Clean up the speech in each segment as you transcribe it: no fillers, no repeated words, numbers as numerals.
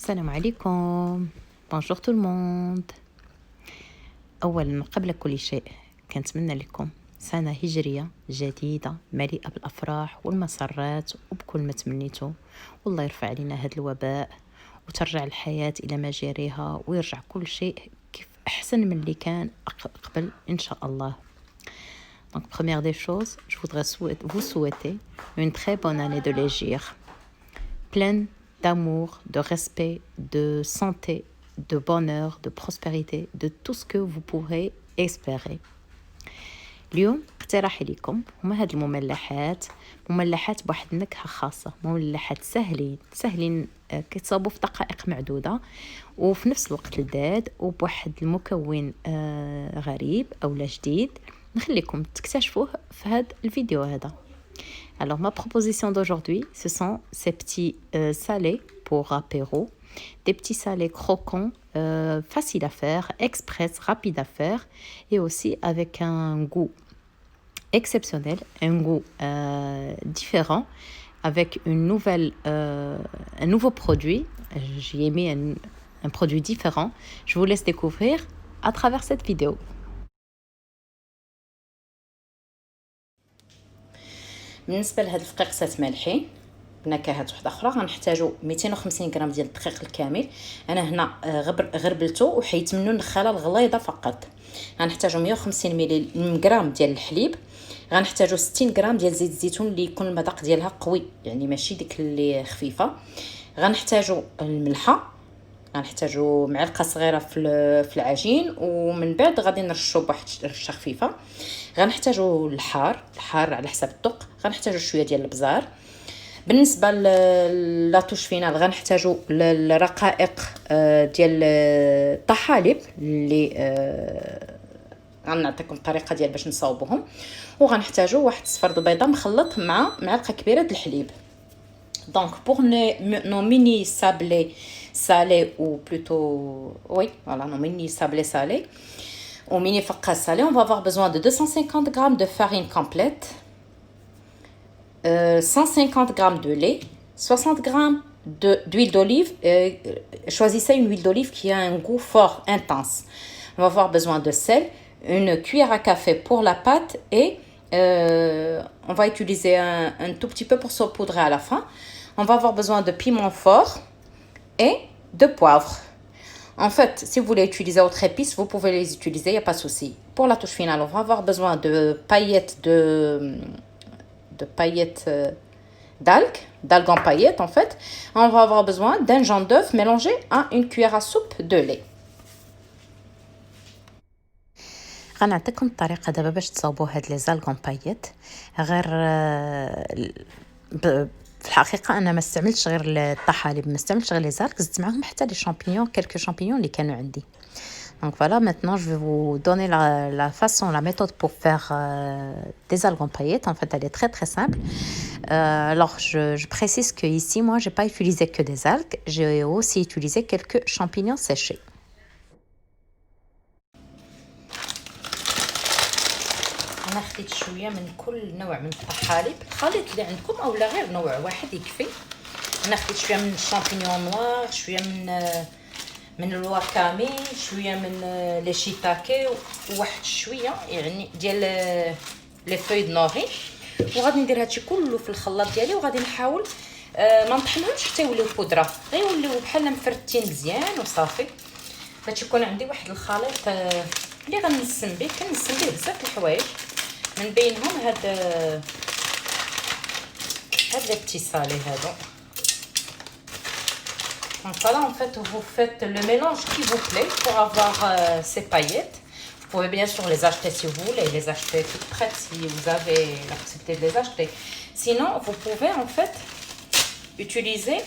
السلام عليكم. بونجور تو الموند. اولا قبل كل شيء كنتمنى لكم سنة هجرية جديدة مليئة بالأفراح والمسرات وبكل ما تمنيتوا، والله يرفع علينا هذا الوباء وترجع الحياة إلى مجاريها ويرجع كل شيء كيف أحسن من اللي كان قبل إن شاء الله. Donc première des choses, je voudrais vous souhaiter une très bonne année de l'Hégire, pleine d'amour, de respect, de santé, de bonheur, de prospérité, de tout ce que vous pourrez espérer. اليوم اقتراحي لكم هما هاد المملحات بواحد النكهة خاصة، مملحات سهلين كيتصاوبوا في دقائق معدودة وفي نفس الوقت لذاذ وبواحد المكون غريب أو لا جديد نخليكم تكتشفوه في هاد الفيديو هذا. Alors ma proposition d'aujourd'hui, ce sont ces petits salés pour apéro, des petits salés croquants, faciles à faire, express, rapides à faire et aussi avec un goût exceptionnel, un goût différent, avec un nouveau produit. J'y ai mis un produit différent. Je vous laisse découvrir à travers cette vidéo. بالنسبه لهاد الفقيقسات مالحين بنكهات وحده اخرى غنحتاجو 250 غرام ديال الدقيق الكامل. انا هنا غربلته وحيت منه النخاله الغليظه فقط. غنحتاجو 150 غرام ديال الحليب، غنحتاجو 60 غرام ديال زيت الزيتون اللي يكون المذاق ديالها قوي، يعني ماشي ديك اللي خفيفه. غنحتاجو الملحه، غنحتاجو معلقه صغيره في العجين، ومن بعد غادي نرشو بواحد رشه خفيفه. غنحتاجو الحار على حسب الذوق. غنحتاجو شويه ديال البزار. بالنسبه لاتوش فينال غنحتاجو الرقائق ديال الطحالب اللي غنعطيكم الطريقه ديال باش نصاوبوهم. وغنحتاجو واحد صفر بيضه مخلط مع معلقه كبيره د الحليب. Donc pour nos mini sablés salés, ou plutôt oui voilà, nos mini sablés salés ou mini faqas salés, on va avoir besoin de 250 grammes de farine complète, 150 grammes de lait, 60 grammes d'huile d'olive. Choisissez une huile d'olive qui a un goût fort, intense. On va avoir besoin de sel, une cuillère à café pour la pâte et on va utiliser un tout petit peu pour saupoudrer à la fin. On va avoir besoin de piment fort et de poivre. En fait, si vous voulez utiliser autres épices, vous pouvez les utiliser, il n'y a pas de souci. Pour la touche finale, on va avoir besoin de paillettes d'algues en paillettes en fait. On va avoir besoin d'un jaune d'œuf mélangé à une cuillère à soupe de lait. غنعطيكم الطريقه دابا باش تصاوبوا هاد لي زالغون بايت. غير في الحقيقه انا ما استعملتش غير الطحالب، ما استعملتش غير لي زالك، زدت معاهم حتى لي شامبينيون، كلكو شامبينيون اللي كانوا عندي. Donc voilà, maintenant je vais vous donner la méthode pour faire des algues paillettes. En fait, elle est très très simple. Alors je précise que ici, moi, j'ai pas utilisé que des algues, j'ai aussi utilisé quelques champignons séchés. انا خديت شويه من كل نوع من الطحالب، الخليط اللي عندكم او لا غير نوع واحد يكفي. انا خديت شويه من الشامبينيون نوار، شويه من الواكامي، شويه من لي شيتاكي، وواحد شويه يعني ديال لي فوي دو نوري. وغادي ندير هادشي كله في الخلاط ديالي، وغادي نحاول ما نطحنهمش حتى يوليو بودره، غيوليو بحال مفرتين مزيان وصافي. باش يكون عندي واحد الخليط اللي غنسم به، كنسم به بزاف الحوايج، من بينهم هاد لي بتي سالي هادو. Donc voilà, en fait, vous faites le mélange qui vous plaît pour avoir ces paillettes. Vous pouvez bien sûr les acheter si vous voulez, les acheter toutes prêtes si vous avez la possibilité de les acheter. Sinon, vous pouvez en fait utiliser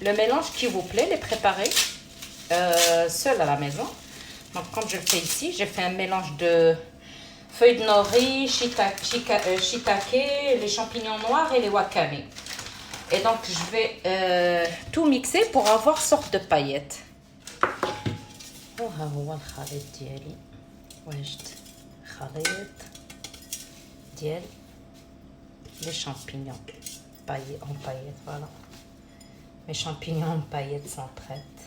le mélange qui vous plaît, les préparer seul à la maison. Donc comme je le fais ici, j'ai fait un mélange de feuilles de nori, shiitake, les champignons noirs et les wakame. Et donc je vais tout mixer pour avoir sorte de paillettes. وها هو الخليط ديالي، واجد خليط ديال les champignons en paillettes, voilà. Mes champignons paillettes sont prêtes.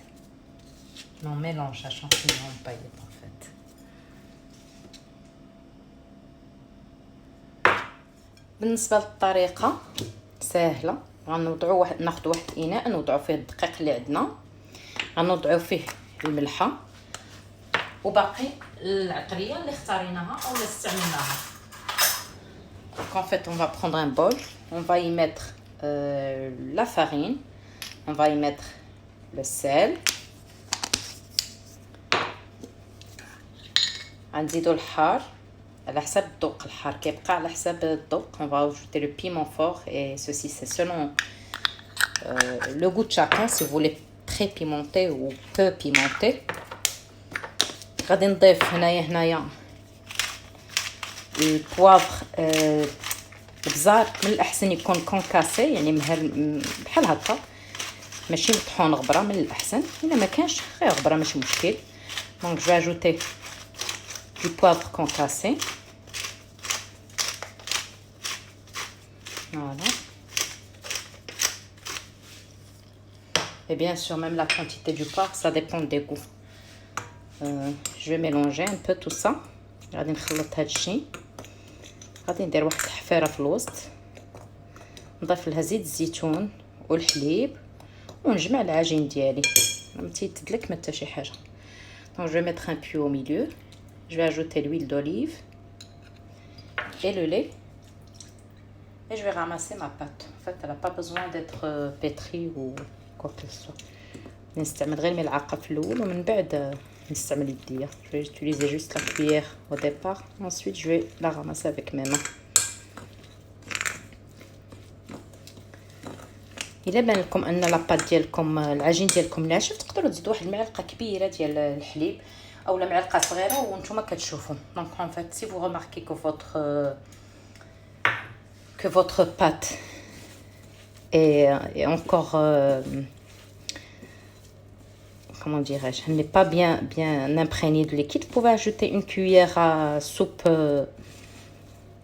Non, mélange à champignons paillettes en fait. بالنسبه للطريقه سهله. غنوضعوا ناخذ واحد الاناء نوضعوا فيه الدقيق اللي عندنا، غنوضعوا فيه الملحه وباقي العطريه اللي اختاريناها او اللي استعملناها. Donc en fait on va prendre un bol, on va y mettre la farine, on va y mettre le sel, غنزيدوا الحار على حسب الذوق. الحار كيبقى على حسب الذوق. On va ajouter le piment fort et ceci c'est selon le goût de chacun, si vous voulez très pimenté ou peu pimenté. غادي نضيف هنايا البوافر البزار، من الاحسن يكون كونكاسي يعني بحال هكا، ماشي مطحون غبره، من الاحسن. الا ما كانش غير غبره ماشي مشكل. دونك جو اجوتي du poivre concassé. Voilà. Et bien sûr, même la quantité du poivre, ça dépend des goûts. Je vais mélanger un peu tout ça. غادي نخلط هاد الشيء. غادي ندير واحد الحفيره في الوسط، نضيف لها زيت الزيتون والحليب ونجمع العجين ديالي. ما تيتدلك ما حتى شي حاجه. Donc je vais mettre un puits au milieu. Je vais ajouter l'huile d'olive et le lait. Et je vais ramasser ma pâte. En fait, elle n'a pas besoin d'être pétrie ou quoi que ce soit. نستعمل غير الملعقة في الأول ومن بعد نستعمل يديا. Je vais utiliser juste la cuillère au départ. Ensuite, je vais la ramasser avec mes mains. إلا بان لكم أن لاباط ديالكم العجين ديالكم ناشف تقدروا تزيدوا واحد المعلقة كبيرة ديال الحليب ou la معلقه صغيره وانتم كتشوفوا. Donc en fait si vous remarquez que votre pâte est encore comment dirais-je, elle n'est pas bien imprégnée de liquide, vous pouvez ajouter une cuillère à soupe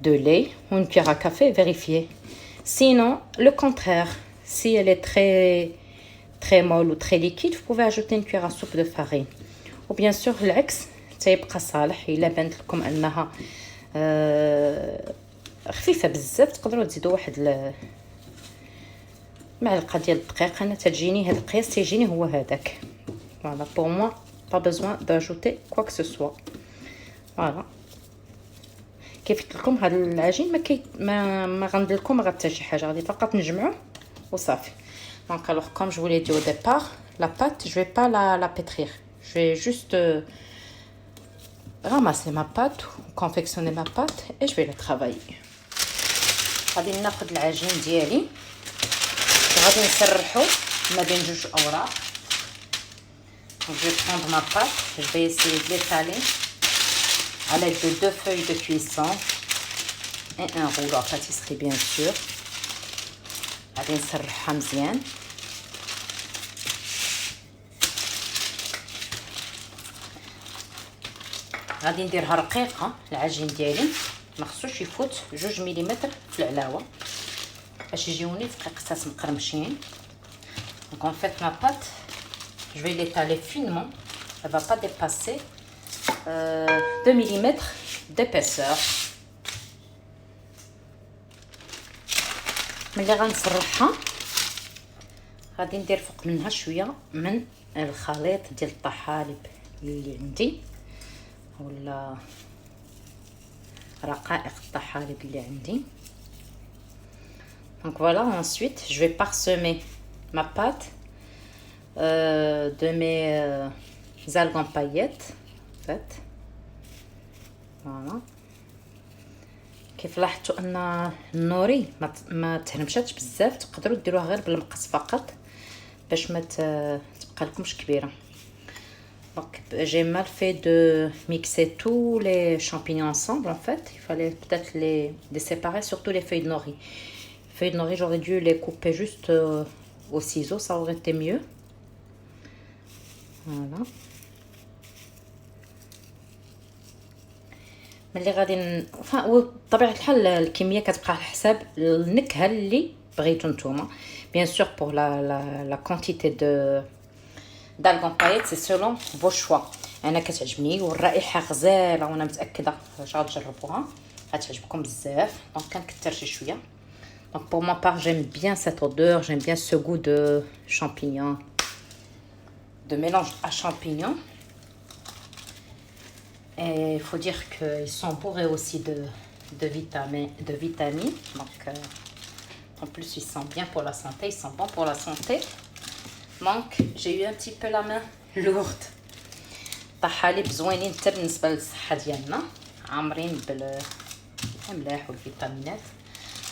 de lait ou une cuillère à café, vérifiez. Sinon le contraire, si elle est très molle ou très liquide, vous pouvez ajouter une cuillère à soupe de farine. وبيان سور العكس تيبقى صالح. الا بانت لكم انها خفيفه بزاف تقدروا تزيدوا واحد معلقه ديال الدقيق. انا تجيني هذا القياس تيجيني هو هذاك. فوالا بور موا با بيزوان داجوتي كوا كو سوا. فوالا كيف قلت لكم هذا العجين ما غندير لكم غير حتى شي حاجه، غادي فقط نجمعوه وصافي. دونك alors comme je vous l'ai dit au départ, la pâte je vais pas la pétrir. Je vais juste ramasser ma pâte ou confectionner ma pâte et je vais la travailler. غادي ناخذ العجين ديالي وغادي نسرحو ما بين جوج اوراق. Donc je vais prendre ma pâte, je vais essayer de l'étaler à l'aide de 2 feuilles de cuisson et un rouleau à pâtisserie bien sûr. غادي نسرحها مزيان. غادي نديرها رقيقه العجين ديالي، ما خصوش يفوت 2 ملم في العلاوه باش يجيوني دقيقتات مقرمشين. Donc en fait ma pâte je vais l'étaler finement, elle va pas dépasser 2 mm d'épaisseur. ملي غنسرحها غادي ندير فوق منها شويه من الخليط ديال الطحالب اللي عندي ولا رقائق الطحالب اللي عندي. Donc voilà, ensuite je vais parsemer ma pâte de mes algues en paillettes en fait. Voilà. كيف لاحظتوا ان النوري ما تهرمشاتش بزاف، تقدروا ديروها غير بالمقص فقط باش ما تبقى لكمش كبيره. Donc j'ai mal fait de mixer tous les champignons ensemble en fait. Il fallait peut-être les séparer, surtout les feuilles de nori. Les feuilles de nori, j'aurais dû les couper juste au ciseau, ça aurait été mieux. Voilà. ملي غادي بطبيعه الحال الكميه كتبقى على حساب النكهه اللي بغيتو نتوما. Bien sûr, pour la quantité d'algues en paillettes, c'est selon vos choix. انا كتعجبني والرائحه غزاله وانا متاكده واش غتجربوها غتعجبكم بزاف. دونك كنكثر شي شويه. Donc pour ma part, j'aime bien cette odeur, j'aime bien ce goût de champignons, de mélange à champignons. Et il faut dire qu'ils sont bourrés aussi de vitamines. Donc en plus, ils sont bien pour la santé, ils sont bons pour la santé. Donc j'ai eu un petit peu la main lourde. طحالب زوينين حتى بالنسبه للصحه ديالنا، عامرين بالاملاح والفيتامينات.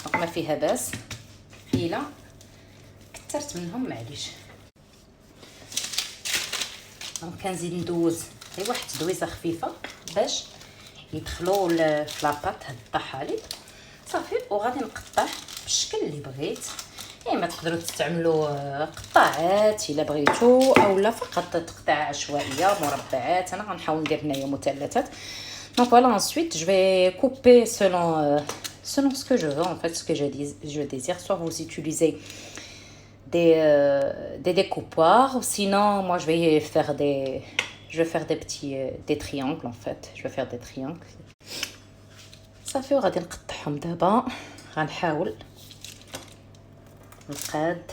دونك ما فيها باس. الا كثرت منهم معليش. دونك كنزيد ندوز غير واحد الدويزه خفيفه باش يدخلوا في لاباط هاد الطحالب صافي. وغادي نقطع بالشكل اللي بغيت. ما تقدروا تستعملوا قطاعات الا بغيتو، اولا فقط تقطع عشوائيه مربعات. انا غنحاول ندير هنايا مثلثات. Donc voilà, ensuite je vais couper selon ce que je veux, en fait, ce que je désire. Soit vous utilisez des découpoirs, sinon moi je vais faire des petits des triangles en fait. Je vais faire des triangles. صافي وغادي نقطعهم دابا. غنحاول نقاد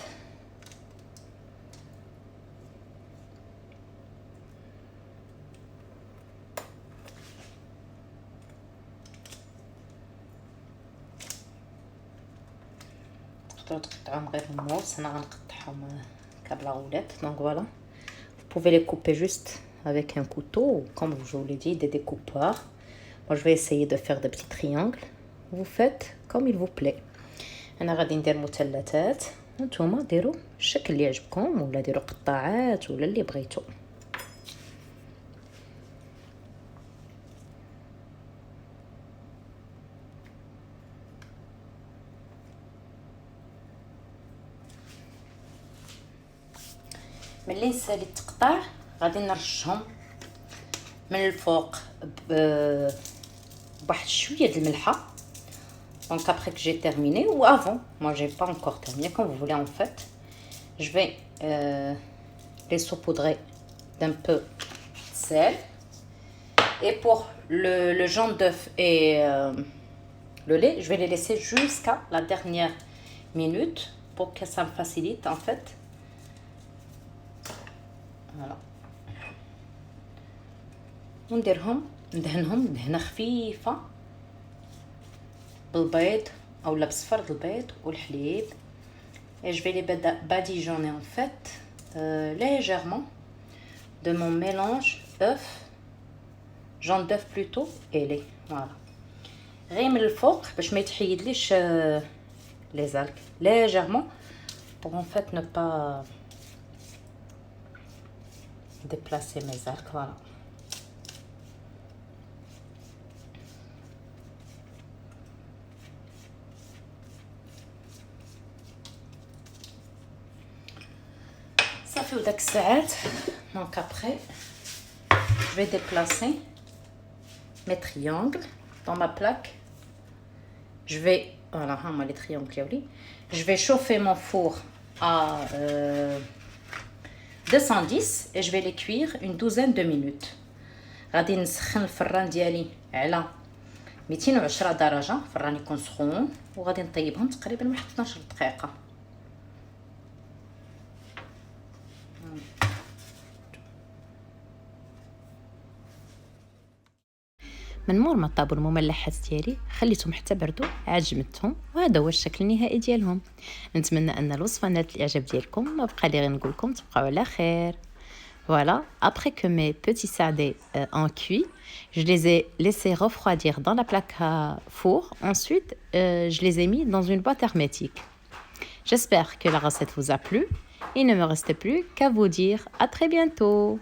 تقدروا تقطعوهم غير الموس. انا غنقطعهم كبلاغولات. Donc voilà, vous pouvez les couper juste avec un couteau ou comme je vous l'ai dit des découpoirs. Moi je vais essayer de faire des petits triangles. Vous faites comme il vous plaît. انا غادي ندير مثلثات وانتوما ديروا الشكل اللي يعجبكم، ولا ديروا قطاعات ولا اللي بغيتو. ملي نسالي التقطاع غادي نرشهم من الفوق بواحد شويه د الملحه. Donc après que j'ai terminé, ou avant, moi j'ai pas encore terminé, comme vous voulez en fait, je vais les saupoudrer d'un peu de sel. Et pour le jaune d'œuf et le lait, je vais les laisser jusqu'à la dernière minute pour que ça me facilite en fait. Voilà. ندهنهم دهنه خفيفه بالبيض او بصفر البيض والحليب. Et je vais les badigeonner en fait légèrement de mon mélange œuf, jaune d'œuf plutôt et lait. Voilà. غير من الفوق باش ما يتحيدليش les algues légèrement pour en fait ne pas déplacer mes algues. Voilà. صافي وداك الساعات. Donc après je vais déplacer mes triangles dans ma plaque. Je vais voilà les triangles. Je vais chauffer mon four à 210 et je vais les cuire une douzaine de minutes. غادي نسخن الفران ديالي على 210 درجه. الفران يكون سخون وغادي نطيبهم تقريبا واحد 12 دقيقه. من مور ما طابوا المملحات ديالي خليتهم حتى بردوا عجمتهم، وهذا هو الشكل النهائي ديالهم. نتمنى ان الوصفه نالت الاعجاب ديالكم. ما بقى لي غير نقول لكم تبقاو على خير. Voilà, après que mes petits sardais ont cuit, je les ai laissés refroidir dans la plaque à four. Ensuite, je les ai mis dans une boîte hermétique. J'espère que la recette vous a plu. Il ne me reste plus qu'à vous dire à très bientôt.